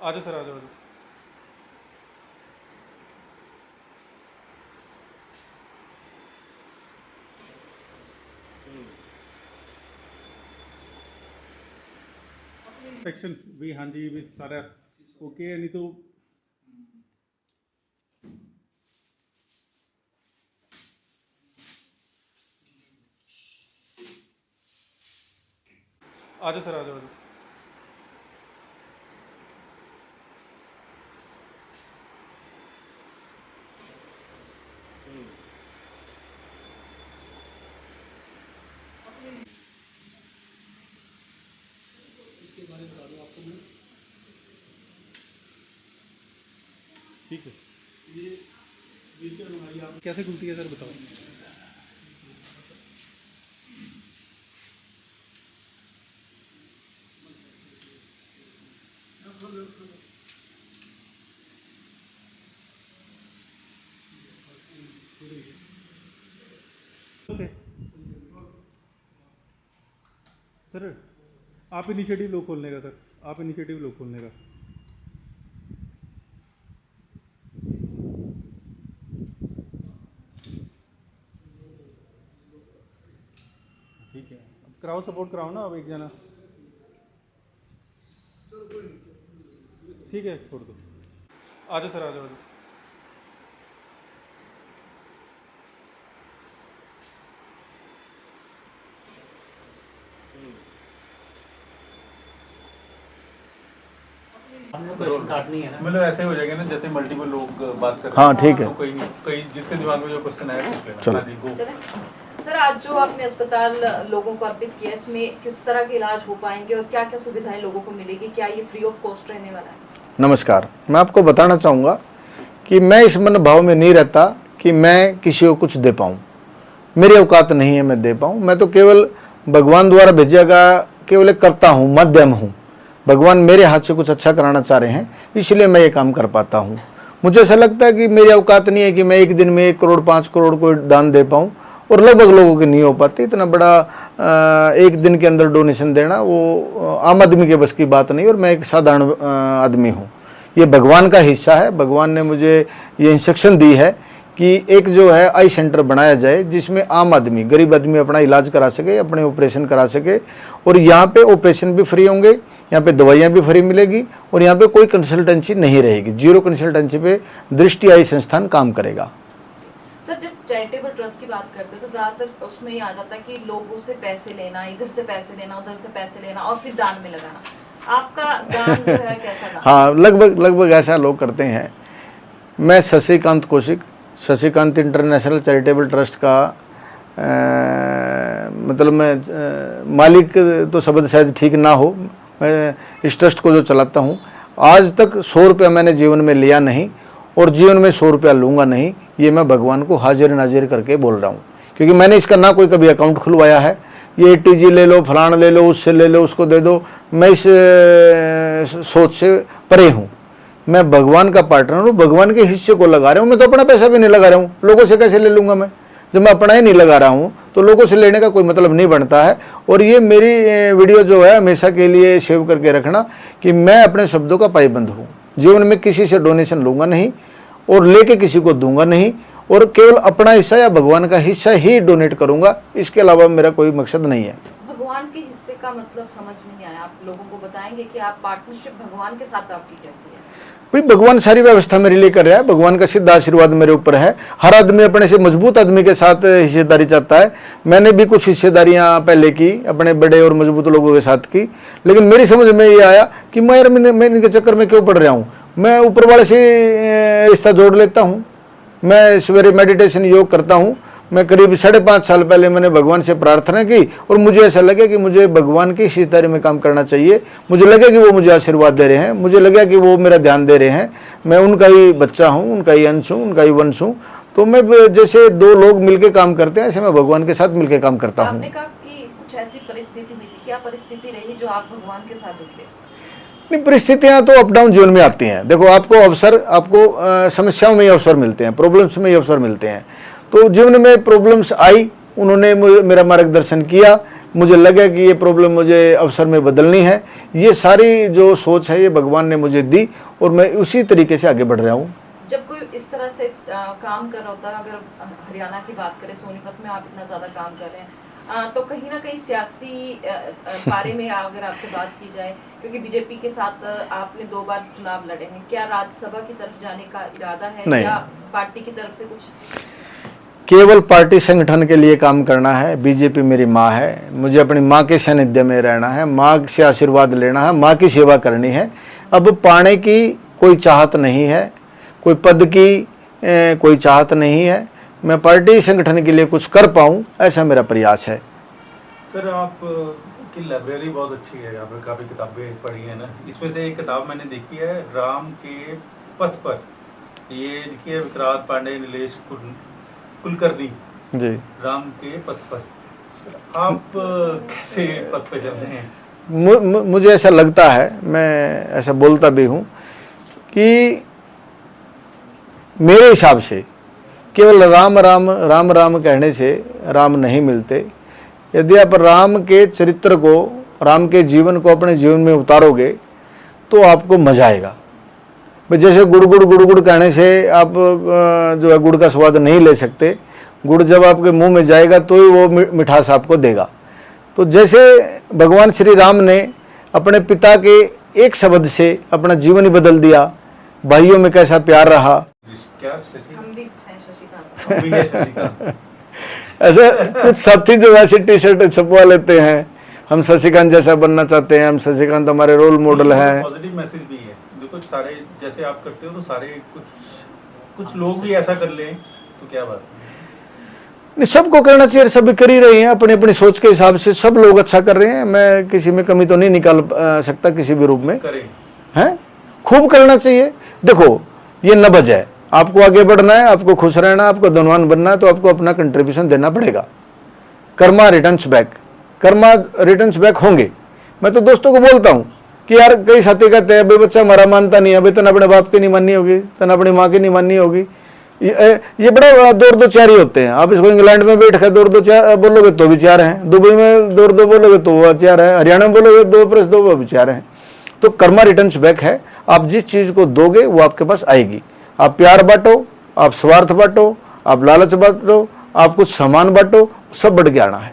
आ जाओ सर, आ जाओ, आ जाओ। सेक्शन भी, हाँ जी, भी सारा ओके है, नहीं तो आ जाओ सर, आ जाओ, आ जाओ। इसके बारे में बता दूँ आपको मैं। ठीक है, ये व्हीलचेयर बनाई आप। कैसे खुलती है सर, बताओ। से सर आप इनिशिएटिव लो खोलने का, सर आप इनिशिएटिव लो खोलने का। ठीक है, अब कराओ, सपोर्ट कराओ ना, अब एक जना। ठीक है, छोड़ दो। आ जाओ सर, आ जाओ, आ जाओ। मतलब ऐसे हो जाएगा ना, जैसे मल्टीपल लोग बात कर रहे हैं। हाँ ठीक है, तो कई जिसके दिमाग में जो क्वेश्चन आया पूछ लेना। चलो। हाँ जी, गो। सर, आज जो आपने अस्पताल लोगों को अर्पित किया, इसमें किस तरह के इलाज हो पाएंगे और क्या क्या सुविधाएं लोगों को मिलेगी? क्या ये फ्री ऑफ कॉस्ट रहने वाला है? नमस्कार। मैं आपको बताना चाहूँगा कि मैं इस मन भाव में नहीं रहता कि मैं किसी को कुछ दे पाऊँ। मेरी औकात नहीं है मैं दे पाऊँ। मैं तो केवल भगवान द्वारा भेजा गया केवल एक करता हूँ, माध्यम हूँ। भगवान मेरे हाथ से कुछ अच्छा कराना चाह रहे हैं, इसलिए मैं ये काम कर पाता हूँ। मुझे ऐसा लगता है कि मेरी औकात नहीं है कि मैं एक दिन में 1 करोड़ 5 करोड़ को दान दे पाऊँ, और लगभग लोगों की नहीं हो पाती। इतना बड़ा एक दिन के अंदर डोनेशन देना वो आम आदमी के बस की बात नहीं, और मैं एक साधारण आदमी हूँ। ये भगवान का हिस्सा है। भगवान ने मुझे ये इंस्ट्रक्शन दी है कि एक जो है आई सेंटर बनाया जाए, जिसमें आम आदमी, गरीब आदमी अपना इलाज करा सके, अपने ऑपरेशन करा सके। और यहाँ पे ऑपरेशन भी फ्री होंगे, यहाँ पे दवाइयाँ भी फ्री मिलेगी, और यहाँ पे कोई कंसल्टेंसी नहीं रहेगी। 0 कंसल्टेंसी पे दृष्टि आई संस्थान काम करेगा। सर, जब चैरिटेबल ट्रस्ट की बात करते हैं तो ज्यादातर उसमें ये आ जाता है कि लोगों से पैसे लेना, इधर से पैसे लेना, उधर से पैसे लेना और फिर दान में लगाना। आपका दान जो है कैसा दान? हाँ, लगभग ऐसा लोग करते हैं। मैं Shashikant Kaushik, Shashikant international charitable trust का मतलब मैं मालिक तो शब्द शायद ठीक ना हो, मैं इस ट्रस्ट को जो चलाता हूँ। आज तक 100 रुपया मैंने जीवन में लिया नहीं, और जीवन में 100 रुपया लूँगा नहीं। ये मैं भगवान को हाजिर नाजिर करके बोल रहा हूँ, क्योंकि मैंने इसका ना कोई कभी अकाउंट खुलवाया है। ये टीजी ले लो, फलाना ले लो, उससे ले लो, उसको दे दो, मैं इस सोच से परे हूँ। मैं भगवान का पार्टनर हूँ, भगवान के हिस्से को लगा रहा हूँ। मैं तो अपना पैसा भी नहीं लगा रहा हूँ, लोगों से कैसे ले लूँगा मैं? जब मैं अपना ही नहीं लगा रहा हूँ तो लोगों से लेने का कोई मतलब नहीं बनता है। और ये मेरी वीडियो जो है हमेशा के लिए सेव करके रखना कि मैं अपने शब्दों का पाबंद हूँ। जीवन में किसी से डोनेशन लूँगा नहीं, और लेके किसी को दूंगा नहीं, और केवल अपना हिस्सा या भगवान का हिस्सा ही डोनेट करूँगा। इसके अलावा मेरा कोई मकसद नहीं है। भगवान के हिस्से का मतलब समझ नहीं आया। आप लोगों को बताएंगे कि आप पार्टनरशिप भगवान के साथ आपकी कैसी है? भाई, भगवान सारी व्यवस्था मेरे लिए कर रहा है। भगवान का सिद्ध आशीर्वाद मेरे ऊपर है। हर आदमी अपने से मजबूत आदमी के साथ हिस्सेदारी चाहता है। मैंने भी कुछ हिस्सेदारियां पहले की, अपने बड़े और मजबूत लोगों के साथ की, लेकिन मेरी समझ में ये आया कि मैं इनके चक्कर में क्यों पड़ रहा हूँ। मैं ऊपर वाले से रिश्ता जोड़ लेता हूँ। मैं सवेरे मेडिटेशन योग करता हूँ। मैं करीब 5.5 साल पहले मैंने भगवान से प्रार्थना की, और मुझे ऐसा लगे कि मुझे भगवान की हिस्सेदारी में काम करना चाहिए। मुझे लगे कि वो मुझे आशीर्वाद दे रहे हैं, मुझे लगा कि वो मेरा ध्यान दे रहे हैं। मैं उनका ही बच्चा हूँ, उनका ही अंश हूँ, उनका ही वंश हूँ। तो मैं जैसे 2 लोग मिलकर काम करते हैं, ऐसे मैं भगवान के साथ मिलकर काम करता हूँ। आपने कहा कि कुछ ऐसी परिस्थिति हुई थी, क्या परिस्थिति रही जो आप भगवान के साथ जुड़ गए? नहीं, परिस्थितियां तो अप डाउन जीवन में आती हैं। देखो, आपको समस्याओं में ही अवसर मिलते हैं, प्रॉब्लम्स में ही अवसर मिलते हैं। तो जीवन में प्रॉब्लम्स आई, उन्होंने मेरा मार्गदर्शन किया, मुझे लगा कि ये प्रॉब्लम मुझे अवसर में बदलनी है। ये सारी जो सोच है ये भगवान ने मुझे दी और मैं उसी तरीके से आगे बढ़ रहा हूँ। जब कोई इस तरह से काम कर रहा होता है, अगर हरियाणा की बात करें, सोनीपत में आप इतना ज़्यादा काम कर रहे हैं, तो कहीं ना कहीं सियासी बारे में अगर आपसे बात की जाए, क्योंकि बीजेपी के साथ आपने 2 बार चुनाव लड़े हैं, क्या राज्यसभा की तरफ जाने का इरादा है नहीं। या पार्टी की तरफ से कुछ? केवल पार्टी संगठन के लिए काम करना है। बीजेपी मेरी माँ है, मुझे अपनी माँ के सानिध्य में रहना है, माँ से आशीर्वाद लेना है, माँ की सेवा करनी है। अब पाने की कोई चाहत नहीं है, कोई पद की कोई चाहत नहीं है। मैं पार्टी संगठन के लिए कुछ कर पाऊँ, ऐसा मेरा प्रयास है। सर आप की लाइब्रेरी बहुत अच्छी है, आपने काफ़ी किताबें पढ़ी हैं ना। इसमें से एक किताब मैंने देखी है, राम के पथ पर, ये लिखी है विक्रांत पांडे, नीलेश कुलकर्णी जी। राम के पथ पर। सर आप कैसे पथ पे चल रहे हैं? मुझे ऐसा लगता है, मैं ऐसा बोलता भी हूँ कि मेरे हिसाब से केवल राम राम राम राम कहने से राम नहीं मिलते। यदि आप राम के चरित्र को, राम के जीवन को अपने जीवन में उतारोगे तो आपको मजा आएगा। भाई जैसे गुड़ गुड़ गुड़ गुड़ कहने से आप जो है गुड़ का स्वाद नहीं ले सकते। गुड़ जब आपके मुंह में जाएगा तो ही वो मिठास आपको देगा। तो जैसे भगवान श्री राम ने अपने पिता के एक शब्द से अपना जीवन ही बदल दिया, भाइयों में कैसा प्यार रहा। क्या शशि? हम भी हैं शशिकांत। हम भी है शशिकांत। ऐसे कुछ साथी जो ऐसी टी शर्ट छपवा लेते हैं, हम शशिकांत जैसा बनना चाहते हैं, हम शशिकांत हमारे रोल मॉडल है। पॉजिटिव मैसेज भी है, देखो सारे जैसे आप करते हो तो सारे कुछ लोग भी ऐसा कर लें तो क्या बात है। नहीं, सबको करना चाहिए, सभी कर ही रहे हैं अपनी अपनी सोच के हिसाब से। सब लोग अच्छा कर रहे हैं, मैं किसी में कमी तो नहीं निकाल सकता किसी भी रूप में। करें हैं, खूब करना चाहिए। देखो ये नब्ज है, आपको आगे बढ़ना है, आपको खुश रहना, आपको धनवान बनना है, तो आपको अपना कंट्रीब्यूशन देना पड़ेगा। Karma returns back, Karma returns back होंगे। मैं तो दोस्तों को बोलता हूँ कि यार कई साथी कहते हैं भाई बच्चा हमारा मानता नहीं है, भाई तना अपने बाप की नहीं माननी होगी, तना अपनी माँ की नहीं माननी होगी। ये बड़े दो चार ही होते हैं। आप इसको इंग्लैंड में बैठ कर दो चार बोलोगे तो भी 4 हैं, दुबई में दो बोलोगे तो वो 4 है, हरियाणा में बोलोगे 2+2 वो भी 4 हैं। तो कर्मा रिटर्न्स बैक है। आप जिस चीज़ को दोगे वो आपके पास आएगी। आप प्यार बांटो, आप स्वार्थ बांटो, आप लालच बांटो, आप कुछ सामान बांटो, सब बढ़ के आना है।